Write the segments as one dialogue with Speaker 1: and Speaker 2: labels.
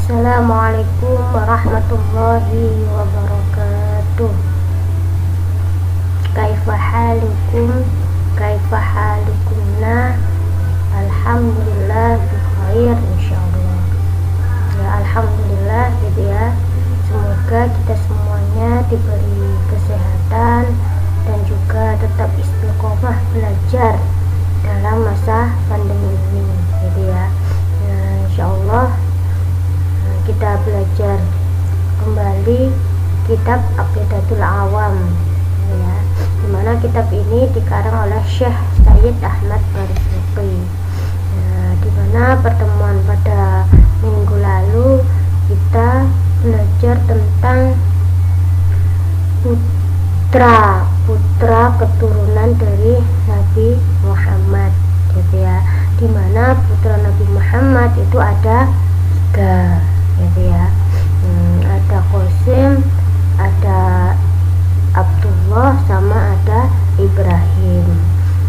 Speaker 1: Assalamualaikum warahmatullahi wabarakatuh. Kaifa halukum? Kaifa halukunna? Alhamdulillah bikhair insyaallah. Ya alhamdulillah gitu ya. Semoga kita semuanya diberi kesehatan dan juga tetap istiqomah belajar dalam masa pandemi ini gitu ya. Insyaallah kita belajar kembali kitab Aqidatul Awam ya, dimana kitab ini dikarang oleh Syekh Sayyid Ahmad Barzuqi. Dimana pertemuan pada minggu lalu kita belajar tentang putra keturunan dari Nabi Muhammad gitu ya, dimana putra Nabi Muhammad itu ada 3 gitu ya. Ada Qasim, ada Abdullah, sama ada Ibrahim.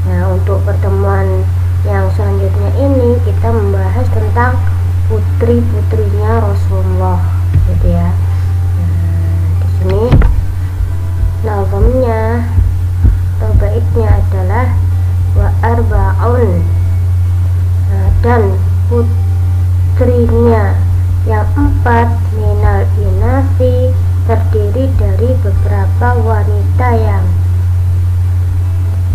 Speaker 1: Nah, untuk pertemuan yang selanjutnya ini kita membahas tentang putri-putrinya Rasulullah gitu ya. Di sini nazamnya atau baitnya adalah wa arba'un, dan putrinya yang 4 minal inasi, terdiri dari beberapa wanita yang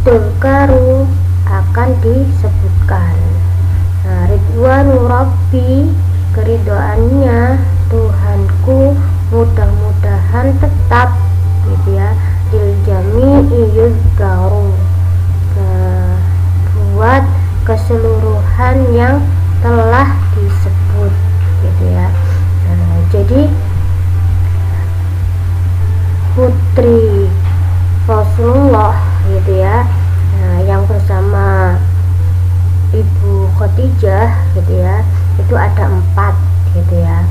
Speaker 1: dzakaru akan disebutkan. Ridwanu Rabbi, keridhoannya Tuhanku mudah-mudahan tetap gitu ya, lil jami'i yuzkaru, buat keseluruhan yang telah disebut gitu ya. Jadi putri Rasulullah gitu ya, yang bersama Ibu Khadijah gitu ya, itu ada 4 gitu ya.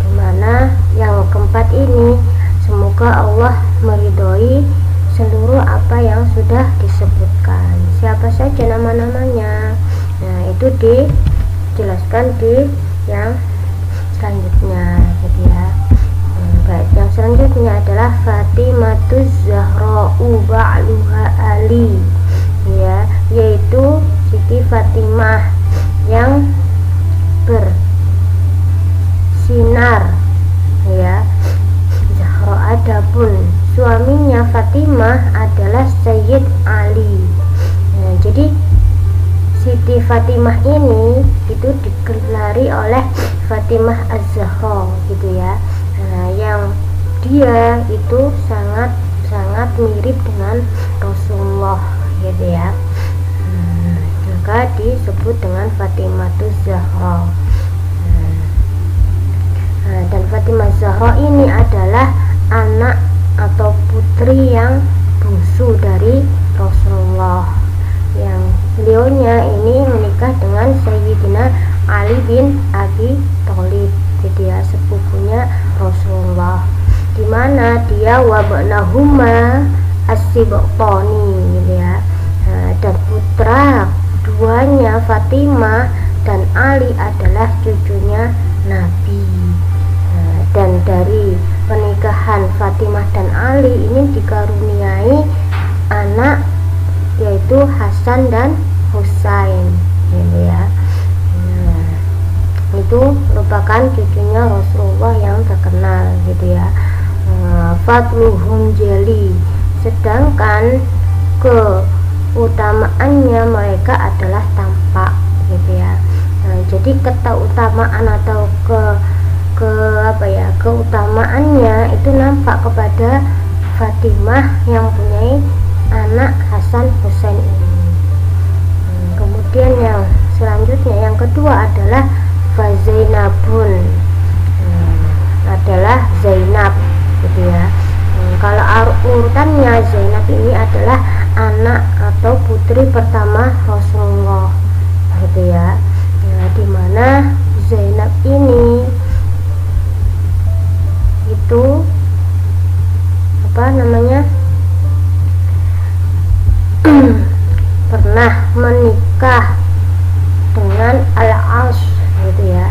Speaker 1: Dimana yang keempat ini semoga Allah meridhoi seluruh apa yang sudah disebutkan. Siapa saja nama-namanya, nah itu dijelaskan di yang selanjutnya gitu ya. Baik, yang selanjutnya adalah Fatimatuz Zahra'u ba'luha Ali ya, yaitu Siti Fatimah yang bersinar ya. Zahra, adapun suaminya Fatimah adalah Sayyid Ali. Nah, jadi Siti Fatimah ini itu digelari oleh Fatimah Az-Zahra gitu ya. Yang dia itu sangat mirip dengan Rasulullah gitu ya. Maka disebut dengan Fatimatuz Zahra. Dan Fatimah Zahra ini adalah anak atau putri yang bungsu dari Rasulullah, yang beliaunya ini menikah dengan Sayyidina Ali bin Abi Thalib gitu ya, sepupunya Rasulullah, dimana dia wabnahuma as-sibtani gitu ya. Dan putra duanya Fatimah dan Ali adalah cucunya Nabi. Dan dari pernikahan Fatimah dan Ali ini dikaruniai anak, yaitu Hasan dan Husain gitu ya. Itu merupakan cucunya Rasulullah yang terkenal gitu ya. Fadluhum jali, sedangkan keutamaannya mereka adalah tampak gitu ya. Jadi keutamaan atau keutamaannya itu nampak kepada Fatimah yang punya anak Hasan Husain ini. Kemudian yang selanjutnya, yang kedua adalah Fazainabun, adalah Zainab gitu ya. Kalau urutannya, Zainab ini adalah anak atau putri pertama Rasulullah gitu ya. Dimana Zainab ini itu pernah menikah dengan Al-As gitu ya.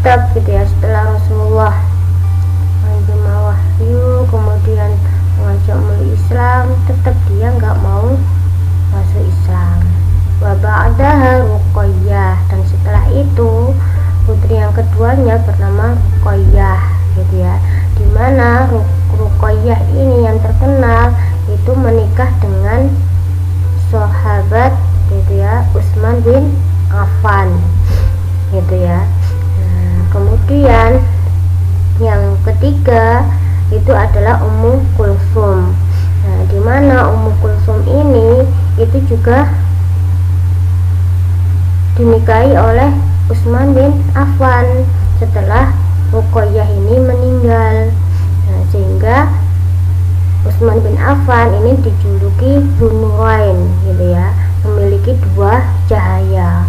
Speaker 1: tetap gitu ya, setelah Rasulullah menerima wahyu kemudian mengajak memeluk Islam, tetap dia nggak mau masuk Islam. Wa ba'daha Ruqayyah, dan setelah itu putri yang keduanya bernama Ruqayyah gitu ya, dimana Ruqayyah ini yang terkenal itu menikah dengan sahabat gitu ya, Utsman bin Affan gitu ya. Nah, kemudian yang ketiga itu adalah Ummu Kulsum. Nah, dimana Ummu Kulsum ini itu juga dinikahi oleh Utsman bin Affan setelah Ruqayyah ini meninggal. Nah, sehingga Utsman bin Affan ini dijuluki Dzunurain gitu ya, memiliki dua cahaya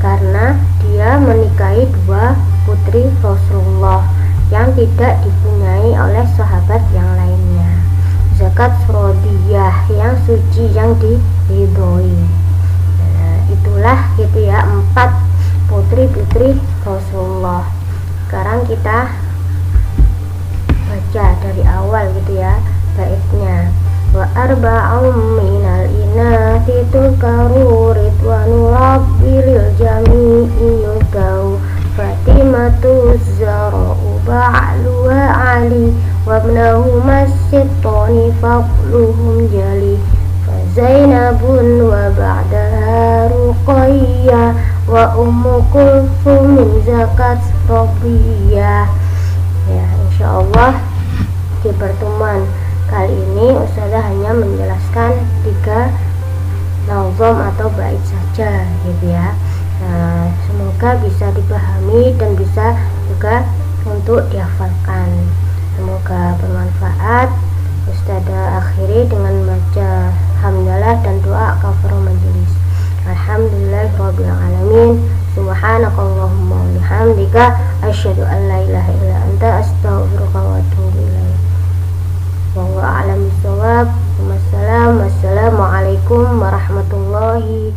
Speaker 1: karena dia menikahi dua putri Rasulullah yang tidak dipunyai oleh sahabat yang lainnya. Zakat Rodiyah, yang suci, yang diridhoi. Nah, itulah gitu ya 4 putri-putri Rasulullah. Sekarang kita baca dari awal gitu ya baitnya. Wa arba'um minal inathi tukaru ridwanu rabbil jami'i yudau Fatimatu Zara'u ba'luha Ali wabnahu masitoni faqluhum jali Zainabun wa ba'daha Ruqayyah wa Ummu Kulsum min zakat Rabbiyah. Ya, insyaallah di pertemuan kali ini Ustazah hanya menjelaskan 3 nazom atau bait saja gitu ya. Nah, semoga bisa dipahami dan bisa juga untuk dihafalkan. Semoga bermanfaat. Ustazah akhiri dengan baca hamdalah dan doa kafaratul majelis. Alhamdulillahirabbil alamin. Subhanakallahumma wa bihamdika asyhadu an la ilaha illa anta astaghfiruka wa atubu ilaik. Wallahu a'lam bishawab. Wassalamualaikum warahmatullahi